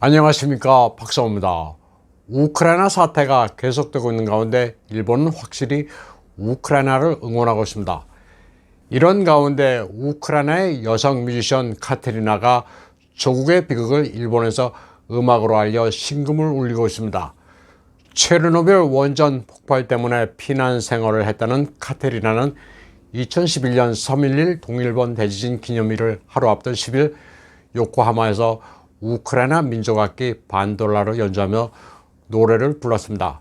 안녕하십니까, 박사호입니다. 우크라이나 사태가 계속되고 있는 가운데 일본은 확실히 우크라이나를 응원하고 있습니다. 이런 가운데 우크라이나의 여성 뮤지션 카테리나가 조국의 비극을 일본에서 음악으로 알려 신금을 울리고 있습니다. 체르노빌 원전 폭발 때문에 피난 생활을 했다는 카테리나는 2011년 3.11 동일본 대지진 기념일을 하루 앞둔 10일 요코하마에서 우크라이나 민족악기 반돌라를 연주하며 노래를 불렀습니다.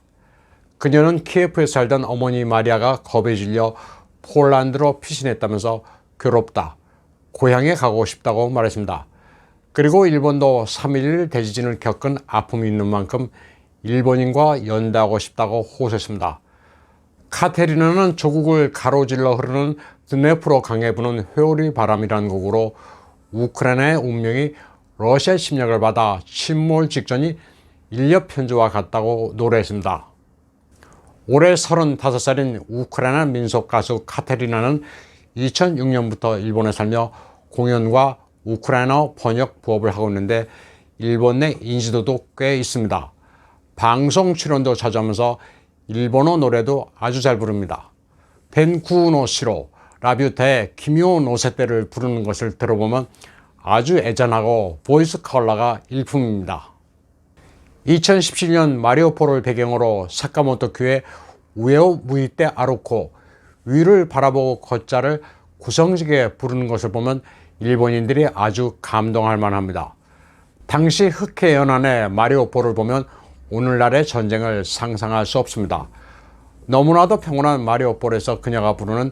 그녀는 키예프에 살던 어머니 마리아가 겁에 질려 폴란드로 피신했다면서 괴롭다, 고향에 가고 싶다고 말했습니다. 그리고 일본도 3.11 대지진을 겪은 아픔이 있는 만큼 일본인과 연대하고 싶다고 호소했습니다. 카테리나는 조국을 가로질러 흐르는 드네프로 강에 부는 회오리 바람이라는 곡으로 우크라이나의 운명이 러시아의 침략을 받아 침몰 직전이 인력 편지와 같다고 노래했습니다. 올해 35살인 우크라이나 민속 가수 카테리나는 2006년부터 일본에 살며 공연과 우크라이나어 번역 부업을 하고 있는데 일본 내 인지도도 꽤 있습니다. 방송 출연도 자주 하면서 일본어 노래도 아주 잘 부릅니다. 벤쿠노 시로, 라뷰테, 키미오 노세테를 부르는 것을 들어보면 아주 애잔하고 보이스 컬러가 일품입니다. 2017년 마리오폴을 배경으로 사카모토 큐의 우에오 무이테 아루코, 위를 바라보고 걷자를 구성지게 부르는 것을 보면 일본인들이 아주 감동할 만합니다. 당시 흑해 연안의 마리오폴을 보면 오늘날의 전쟁을 상상할 수 없습니다. 너무나도 평온한 마리오폴에서 그녀가 부르는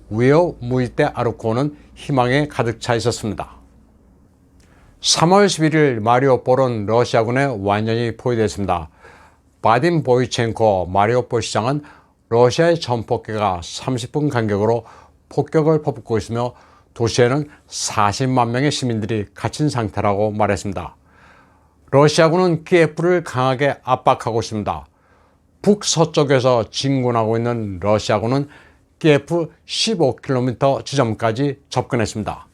우에오 무이테 아루코는 희망에 가득 차 있었습니다. 3월 11일 마리오폴은 러시아군에 완전히 포위됐습니다. 바딘 보이첸코 마리오폴 시장은 러시아의 전폭기가 30분 간격으로 폭격을 퍼붓고 있으며 도시에는 40만 명의 시민들이 갇힌 상태라고 말했습니다. 러시아군은 키예프를 강하게 압박하고 있습니다. 북서쪽에서 진군하고 있는 러시아군은 키예프 15km 지점까지 접근했습니다.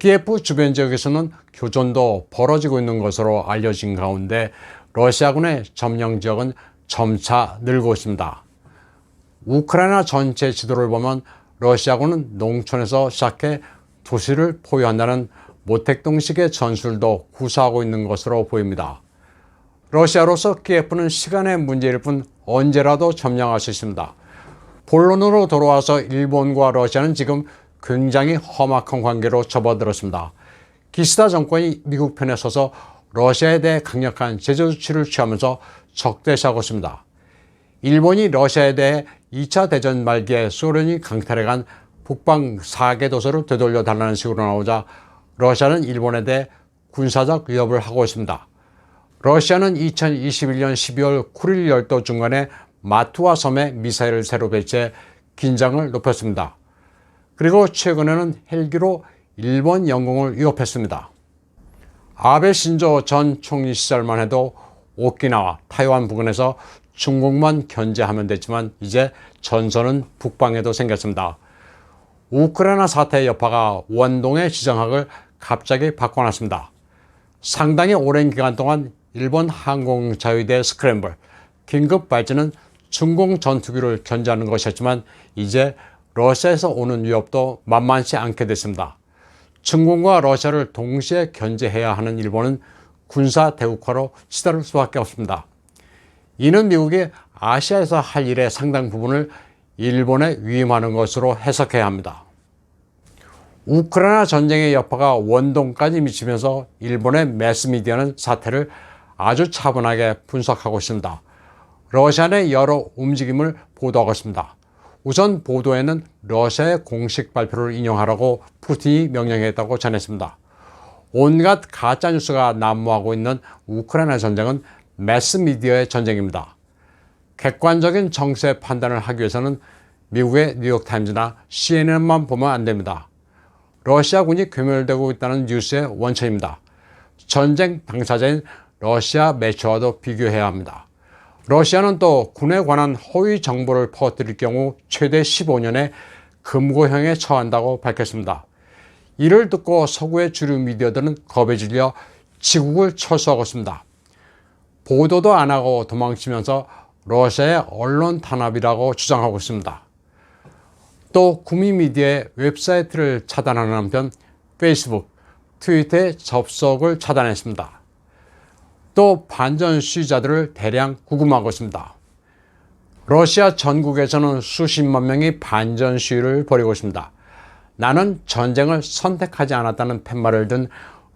키예프 주변 지역에서는 교전도 벌어지고 있는 것으로 알려진 가운데 러시아군의 점령 지역은 점차 늘고 있습니다. 우크라이나 전체 지도를 보면 러시아군은 농촌에서 시작해 도시를 포위한다는 모택동식의 전술도 구사하고 있는 것으로 보입니다. 러시아로서 키예프는 시간의 문제일 뿐 언제라도 점령할 수 있습니다. 본론으로 돌아와서 일본과 러시아는 지금 굉장히 험악한 관계로 접어들었습니다. 기시다 정권이 미국 편에 서서 러시아에 대해 강력한 제재 조치를 취하면서 적대시하고 있습니다. 일본이 러시아에 대해 2차 대전 말기에 소련이 강탈해간 북방 4개 도서를 되돌려 달라는 식으로 나오자 러시아는 일본에 대해 군사적 위협을 하고 있습니다. 러시아는 2021년 12월 쿠릴 열도 중간에 마투아 섬에 미사일을 새로 배치해 긴장을 높였습니다. 그리고 최근에는 헬기로 일본 영공을 위협했습니다. 아베 신조 전 총리 시절만 해도 오키나와 타이완 부근에서 중국만 견제하면 됐지만 이제 전선은 북방에도 생겼습니다. 우크라이나 사태의 여파가 원동의 지정학을 갑자기 바꿔놨습니다. 상당히 오랜 기간 동안 일본 항공자위대 스크램블, 긴급 발진은 중공 전투기를 견제하는 것이었지만 이제 러시아에서 오는 위협도 만만치 않게 됐습니다. 중공과 러시아를 동시에 견제해야 하는 일본은 군사 대국화로 치달을 수밖에 없습니다. 이는 미국이 아시아에서 할 일의 상당 부분을 일본에 위임하는 것으로 해석해야 합니다. 우크라이나 전쟁의 여파가 원동까지 미치면서 일본의 매스미디어는 사태를 아주 차분하게 분석하고 있습니다. 러시아 내 여러 움직임을 보도하고 있습니다. 우선 보도에는 러시아의 공식 발표를 인용하라고 푸틴이 명령했다고 전했습니다. 온갖 가짜뉴스가 난무하고 있는 우크라이나 전쟁은 매스미디어의 전쟁입니다. 객관적인 정세 판단을 하기 위해서는 미국의 뉴욕타임즈나 CNN만 보면 안 됩니다. 러시아군이 괴멸되고 있다는 뉴스의 원천입니다. 전쟁 당사자인 러시아 매체와도 비교해야 합니다. 러시아는 또 군에 관한 허위 정보를 퍼뜨릴 경우 최대 15년의 금고형에 처한다고 밝혔습니다. 이를 듣고 서구의 주류 미디어들은 겁에 질려 지국을 철수하고 있습니다. 보도도 안 하고 도망치면서 러시아의 언론 탄압이라고 주장하고 있습니다. 또 구미 미디어의 웹사이트를 차단하는 한편 페이스북, 트위터의 접속을 차단했습니다. 또 반전 시위자들을 대량 구금하고 있습니다. 러시아 전국에서는 수십만 명이 반전 시위를 벌이고 있습니다. 나는 전쟁을 선택하지 않았다는 팻말을 든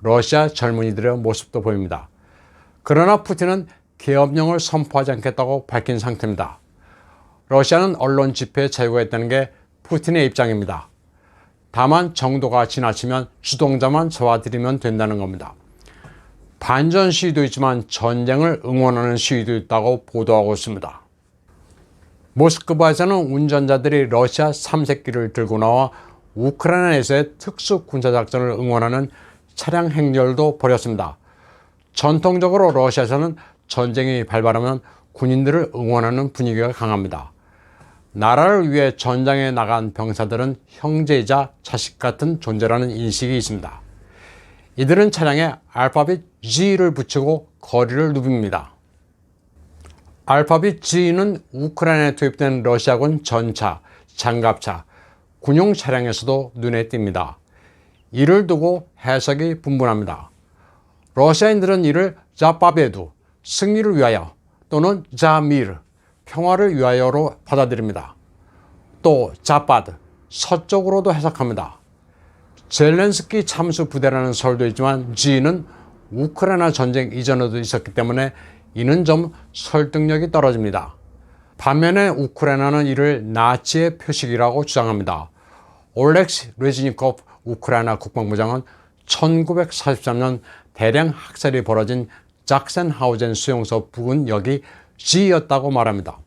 러시아 젊은이들의 모습도 보입니다. 그러나 푸틴은 계엄령을 선포하지 않겠다고 밝힌 상태입니다. 러시아는 언론 집회의 자유가 있다는 게 푸틴의 입장입니다. 다만 정도가 지나치면 주동자만 잡아들이면 된다는 겁니다. 반전 시위도 있지만 전쟁을 응원하는 시위도 있다고 보도하고 있습니다. 모스크바에서는 운전자들이 러시아 삼색기를 들고 나와 우크라이나에서의 특수 군사작전을 응원하는 차량 행렬도 벌였습니다. 전통적으로 러시아에서는 전쟁이 발발하면 군인들을 응원하는 분위기가 강합니다. 나라를 위해 전장에 나간 병사들은 형제이자 자식 같은 존재라는 인식이 있습니다. 이들은 차량에 알파벳 G를 붙이고 거리를 누빕니다. 알파벳 G는 우크라이나에 투입된 러시아군 전차, 장갑차, 군용 차량에서도 눈에 띕니다. 이를 두고 해석이 분분합니다. 러시아인들은 이를 자파베두, 승리를 위하여 또는 자미르, 평화를 위하여로 받아들입니다. 또 자파드, 서쪽으로도 해석합니다. 젤렌스키 참수 부대라는 설도 있지만 G는 우크라이나 전쟁 이전에도 있었기 때문에 이는 좀 설득력이 떨어집니다. 반면에 우크라이나는 이를 나치의 표식이라고 주장합니다. 올렉시 레즈니코프 우크라이나 국방부장은 1943년 대량 학살이 벌어진 작센하우젠 수용소 부근 역이 G였다고 말합니다.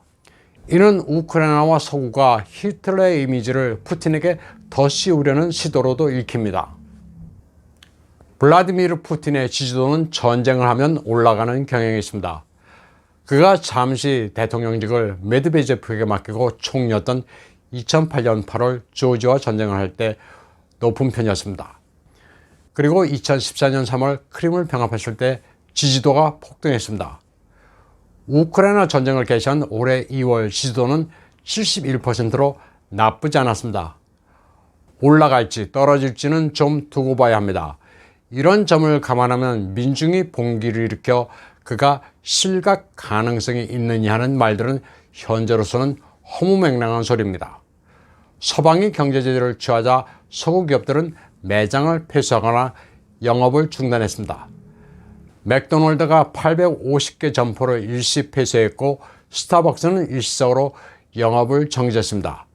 이는 우크라이나와 서구가 히틀러의 이미지를 푸틴에게 더 씌우려는 시도로도 읽힙니다. 블라디미르 푸틴의 지지도는 전쟁을 하면 올라가는 경향이 있습니다. 그가 잠시 대통령직을 메드베제프에게 맡기고 총리였던 2008년 8월 조지와 전쟁을 할 때 높은 편이었습니다. 그리고 2014년 3월 크림을 병합했을 때 지지도가 폭등했습니다. 우크라이나 전쟁을 개시한 올해 2월 지지도는 71%로 나쁘지 않았습니다. 올라갈지 떨어질지는 좀 두고 봐야 합니다. 이런 점을 감안하면 민중이 봉기를 일으켜 그가 실각 가능성이 있느냐 하는 말들은 현재로서는 허무맹랑한 소리입니다. 서방이 경제 제재를 취하자 서구 기업들은 매장을 폐쇄하거나 영업을 중단했습니다. 맥도날드가 850개 점포를 일시 폐쇄했고 스타벅스는 일시적으로 영업을 정지했습니다.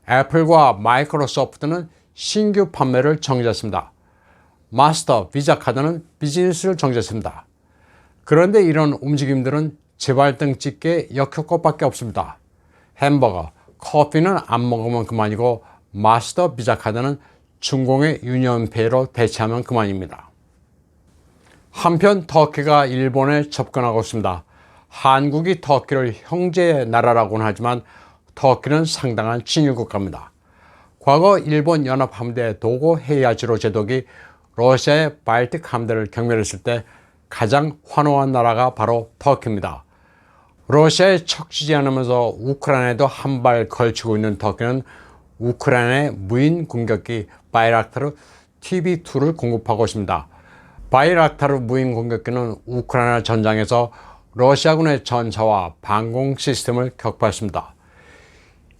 애플과 마이크로소프트는 신규 판매를 정지했습니다. 마스터, 비자 카드는 비즈니스를 정지했습니다. 그런데 이런 움직임들은 재발등 찍기에 역효과밖에 없습니다. 햄버거, 커피는 안 먹으면 그만이고 마스터 비자 카드는 중공의 유니온페이로 대체하면 그만입니다. 한편 터키가 일본에 접근하고 있습니다. 한국이 터키를 형제 나라라고는 하지만 터키는 상당한 친일 국가입니다. 과거 일본 연합함대 도고 헤이아지로 제독이 러시아의 발틱 함대를 경멸했을 때 가장 환호한 나라가 바로 터키입니다. 러시아에 척지지 않으면서 우크라이나에도 한 발 걸치고 있는 터키는 우크라이나의 무인 공격기 바이락타르 TB2를 공급하고 있습니다. 바이락타르 무인 공격기는 우크라이나 전장에서 러시아군의 전차와 방공 시스템을 격파했습니다.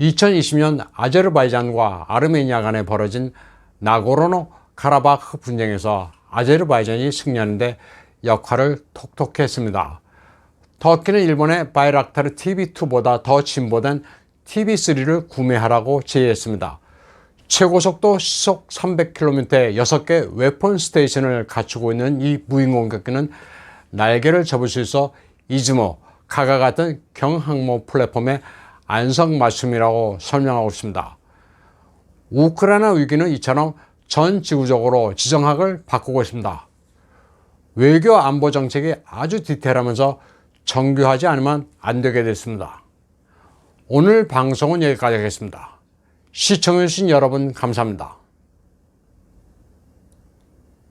2020년 아제르바이잔과 아르메니아 간에 벌어진 나고르노 카라바흐 분쟁에서 아제르바이잔이 승리하는데 역할을 톡톡히 했습니다. 터키는 일본의 바이락타르 TB2보다 더 진보된 TB3를 구매하라고 제의했습니다. 최고속도 시속 300km의 6개 웨폰 스테이션을 갖추고 있는 이 무인공격기는 날개를 접을 수 있어 이즈모, 가가 같은 경항모 플랫폼의 안성맞춤이라고 설명하고 있습니다. 우크라이나 위기는 이처럼 전 지구적으로 지정학을 바꾸고 있습니다. 외교 안보 정책이 아주 디테일하면서 정교하지 않으면 안 되게 됐습니다. 오늘 방송은 여기까지 하겠습니다. 시청해주신 여러분 감사합니다.